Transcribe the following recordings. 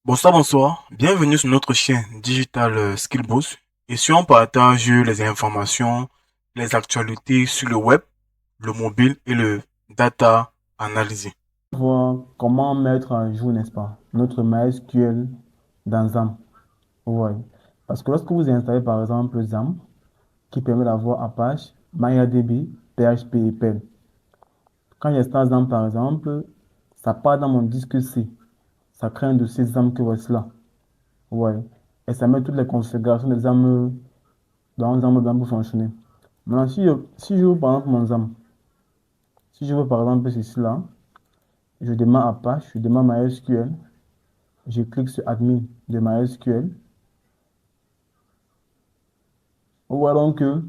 Bonsoir, bonsoir. Bienvenue sur notre chaîne Digital Skill Boost. Ici, on partage les informations, les actualités sur le web, le mobile et le data analysis. Voir comment mettre à jour, n'est-ce pas, notre MySQL dans XAMPP. Ouais. Parce que lorsque vous installez par exemple XAMPP, qui permet d'avoir Apache, MariaDB, PHP et Perl. Quand j'installe XAMPP par exemple, ça part dans mon disque C. Ça crée un dossier XAMPP que voici là. Ouais. Et ça met toutes les configurations des XAMPP dans XAMPP bien pour fonctionner. Maintenant, si je veux par exemple mon XAMPP, si je veux par exemple ceci là, je démarre Apache, je démarre MySQL. Je clique sur Admin de MySQL. On voit donc que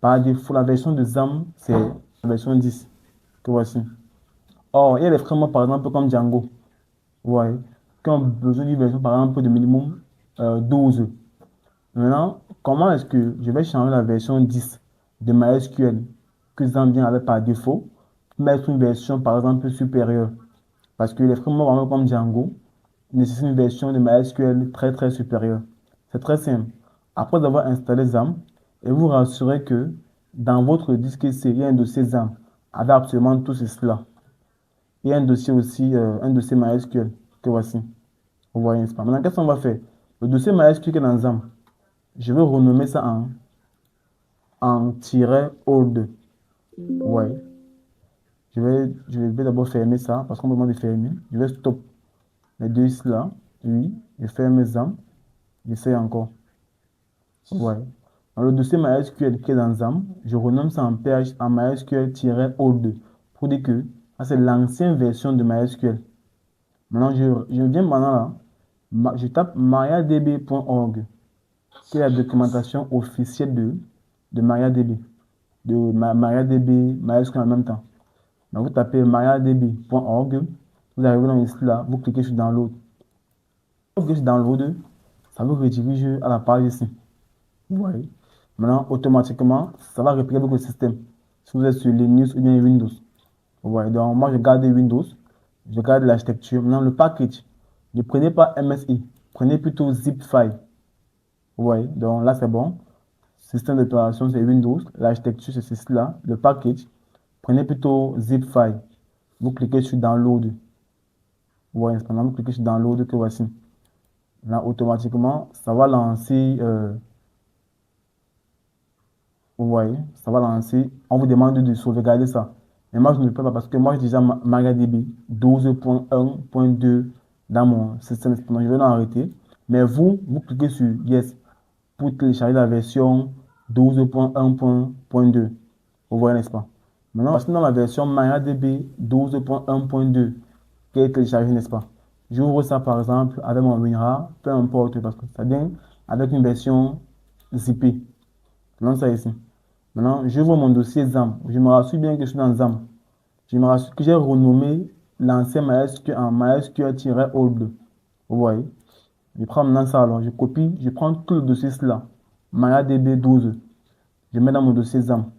par défaut, la version de XAMPP, c'est la version 10 que voici. Or, il y a des frameworks, par exemple, comme Django, ouais, qui ont besoin d'une version, par exemple, de minimum 12. Maintenant, comment est-ce que je vais changer la version 10 de MySQL que XAMPP vient avec par défaut pour mettre une version, par exemple, supérieure? Parce que les frameworks, par exemple, comme Django, nécessitent une version de MySQL très, très supérieure. C'est très simple. Après avoir installé XAMPP, et vous rassurez que dans votre disque C, il y a un dossier XAMPP avec absolument tout cela. Il y a un dossier aussi, un dossier MySQL que voici. Vous voyez, n'est-ce pas? Maintenant, qu'est-ce qu'on va faire? Le dossier MySQL qui est dans XAMPP, je vais renommer ça en -old. Ouais. Je vais d'abord fermer ça parce qu'on me demande de fermer. Je vais stop les deux ici là. Oui, je ferme XAMPP. J'essaie encore. Ouais. Dans le dossier MySQL qui est dans XAMPP, je renomme ça en PH en MySQL-old pour dire que ça c'est l'ancienne version de MySQL. Maintenant, je viens maintenant là, je tape mariadb.org, qui est la documentation officielle de MariaDB, de MariaDB, MySQL en même temps. Donc, vous tapez mariadb.org, vous arrivez dans ici là, vous cliquez sur Download. Vous cliquez sur Download, ça vous redirige à la page ici. Vous voyez. Maintenant, automatiquement, ça va répliquer votre système. Si vous êtes sur Linux ou bien Windows. Vous voyez. Donc, moi, je garde Windows. Je garde l'architecture. Maintenant, le package. Ne prenez pas MSI. Prenez plutôt zip file. Vous voyez. Donc, là, c'est bon. Système d'opération, c'est Windows. L'architecture, c'est cela. Le package. Prenez plutôt zip file. Vous cliquez sur Download. Vous voyez. Maintenant, vous cliquez sur Download que voici. Là, automatiquement, ça va lancer. Vous voyez, ça va lancer. On vous demande de sauvegarder ça. Mais moi, je ne le fais pas parce que moi, j'ai déjà MariaDB 12.1.2 dans mon système. Donc, je vais l'arrêter. Mais vous cliquez sur Yes pour télécharger la version 12.1.2. Vous voyez, n'est-ce pas? Maintenant, voici dans la version MariaDB 12.1.2 qui est téléchargée, n'est-ce pas? J'ouvre ça, par exemple, avec mon WinRAR, peu importe, parce que ça vient avec une version zippée. Non, ça ici. Maintenant, je vois mon dossier ZAM. Je me rassure bien que je suis dans ZAM. Je me rassure que j'ai renommé l'ancien MySQL en MySQL-old. Vous voyez? Je prends maintenant ça alors. Je copie, je prends tout le dossier là. MariaDB 12. Je mets dans mon dossier ZAM.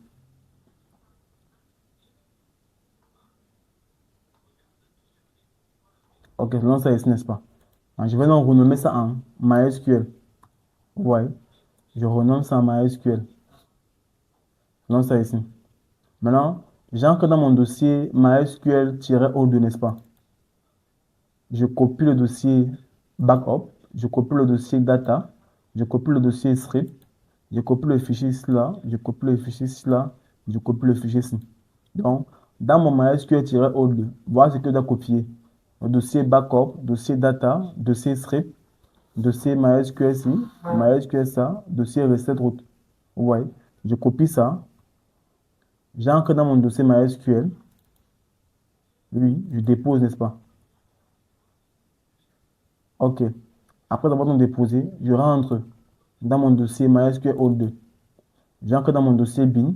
Ok, non, ça ici, n'est-ce pas? Alors, je vais donc renommer ça en MySQL. Vous voyez? Je renomme ça en MySQL. Non, ça ici. Maintenant, j'entre dans mon dossier MySQL-old, n'est-ce pas? Je copie le dossier backup, je copie le dossier data, je copie le dossier script, je copie le fichier là, je copie le fichier là, je copie le fichier ci. Donc, dans mon MySQL-old, voilà ce que je dois copier. Le dossier backup, dossier data, dossier script, dossier MySQL ci, MySQL ça, dossier recette route. Vous voyez, je copie ça, j'entre dans mon dossier MySQL, oui, je dépose, n'est-ce pas? OK. Après avoir tout déposé, je rentre dans mon dossier MySQL 2. J'entre dans mon dossier bin,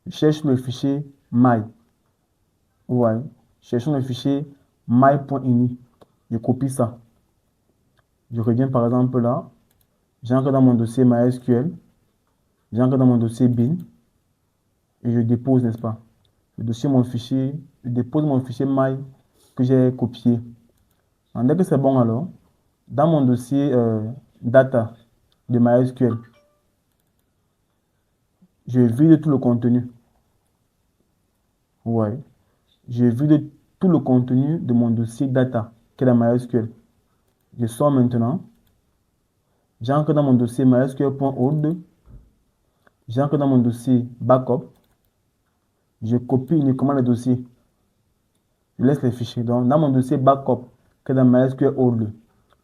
je cherche le fichier my. Ouais. Cherchons le fichier my.ini. Je copie ça. Je reviens par exemple là. J'entre dans mon dossier MySQL. J'entre dans mon dossier bin et je dépose, n'est-ce pas? Le dossier, mon fichier, je dépose mon fichier my que j'ai copié. Dès que c'est bon, alors, dans mon dossier data de MySQL, je vide tout le contenu. Ouais. Je vide tout le contenu de mon dossier data qui est dans MySQL. Je sors maintenant. J'entre dans mon dossier MySQL.old. J'entre dans mon dossier backup. Je copie uniquement le dossier. Je laisse les fichiers. Donc, dans mon dossier backup qui est dans MySQL old,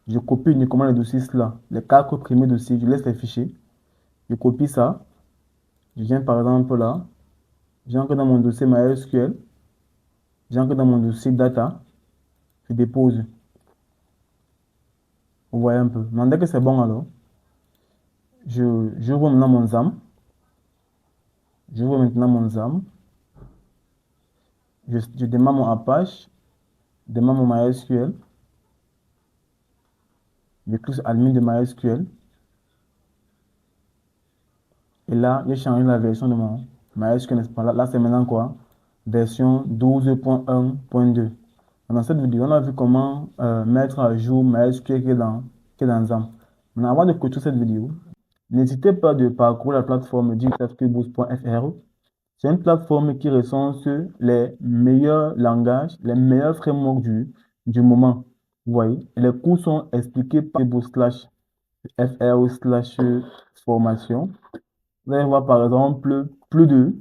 je copie uniquement le dossier là. Les 4 premiers dossiers, je laisse les fichiers. Je copie ça. Je viens par exemple là. J'entre dans mon dossier MySQL. J'entre dans mon dossier data. Je dépose. Vous voyez un peu. Donc, dès que c'est bon alors, j'ouvre maintenant mon ZAM. J'ouvre maintenant mon ZAM. Je démarre mon Apache. Je démarre mon MySQL. Je clique sur admin de MySQL. Et là, j'ai changé la version de mon MySQL, n'est-ce pas? Là, c'est maintenant quoi? Version 12.1.2. Dans cette vidéo, on a vu comment mettre à jour MySQL qui est dans ZAM. Maintenant, avant de clôturer cette vidéo, n'hésitez pas de parcourir la plateforme digitalskillboost.fr. C'est une plateforme qui recense les meilleurs langages, les meilleurs frameworks du moment. Vous voyez, et les cours sont expliqués par fr/formation. Vous allez voir par exemple plus de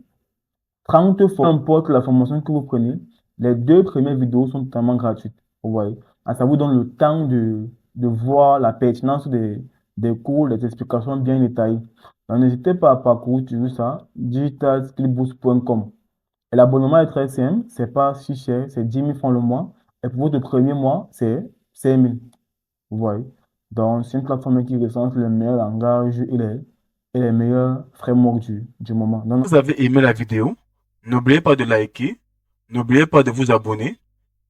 30 fois, peu importe la formation que vous prenez, les 2 premières vidéos sont totalement gratuites. Vous voyez, ça vous donne le temps de voir la pertinence des cours, des explications bien détaillées. Donc, n'hésitez pas à parcourir toujours ça, digitalskillboost.com. Et l'abonnement est très simple, c'est pas si cher, c'est 10 000 francs le mois. Et pour votre premier mois, c'est 5 000. Vous voyez. Donc, c'est une plateforme qui recense les meilleurs langages et les meilleurs frameworks du moment. Donc, Si vous avez aimé la vidéo, n'oubliez pas de liker, n'oubliez pas de vous abonner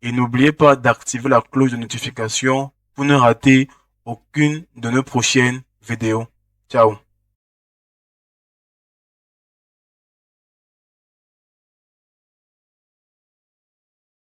et n'oubliez pas d'activer la cloche de notification pour ne rater aucune de nos prochaines vidéos. Ciao.